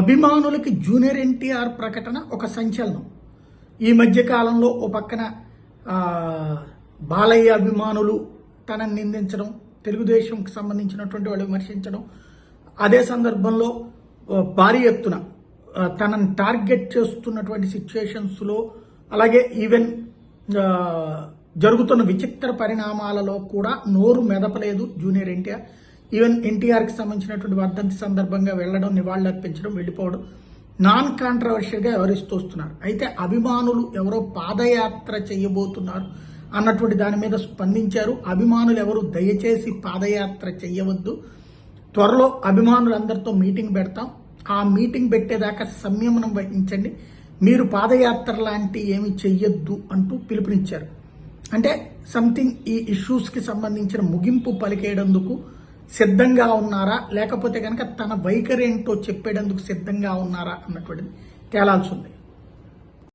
అభిమానులకి జూనియర్ ఎన్టీఆర్ ప్రకటన ఒక సంచలనం. ఈ మధ్య కాలంలో ఓ పక్కన బాలయ్య అభిమానులు తనని నిందించడం, తెలుగుదేశంకి సంబంధించినటువంటి వాళ్ళు విమర్శించడం, అదే సందర్భంలో భారీ ఎత్తున తనని టార్గెట్ చేస్తున్నటువంటి సిచ్యుయేషన్స్లో, అలాగే ఈవెన్ జరుగుతున్న విచిత్ర పరిణామాలలో కూడా నోరు మెదపలేదు జూనియర్ ఎన్టీఆర్. ఈవెన్ ఎన్టీఆర్కి సంబంధించినటువంటి వర్ధంతి సందర్భంగా వెళ్ళడం, నివాళులర్పించడం, వెళ్ళిపోవడం నాన్ కాంట్రవర్షియల్గా వ్యవహరిస్తూ వస్తున్నారు. అయితే అభిమానులు ఎవరో పాదయాత్ర చేయబోతున్నారు అన్నటువంటి దాని మీద స్పందించారు. అభిమానులు ఎవరు దయచేసి పాదయాత్ర చేయవద్దు, త్వరలో అభిమానులందరితో మీటింగ్ పెడతాం, ఆ మీటింగ్ పెట్టేదాకా సంయమనం వహించండి, మీరు పాదయాత్ర లాంటి ఏమి చెయ్యొద్దు అంటూ పిలుపునిచ్చారు. అంటే సంథింగ్ ఈ ఇష్యూస్కి సంబంధించిన ముగింపు పలికేయడందుకు సిద్ధంగా ఉన్నారా, లేకపోతే కనుక తన వైఖరి ఏంటో చెప్పేటందుకు సిద్ధంగా ఉన్నారా అన్నటువంటిది తేలాల్సి ఉంది.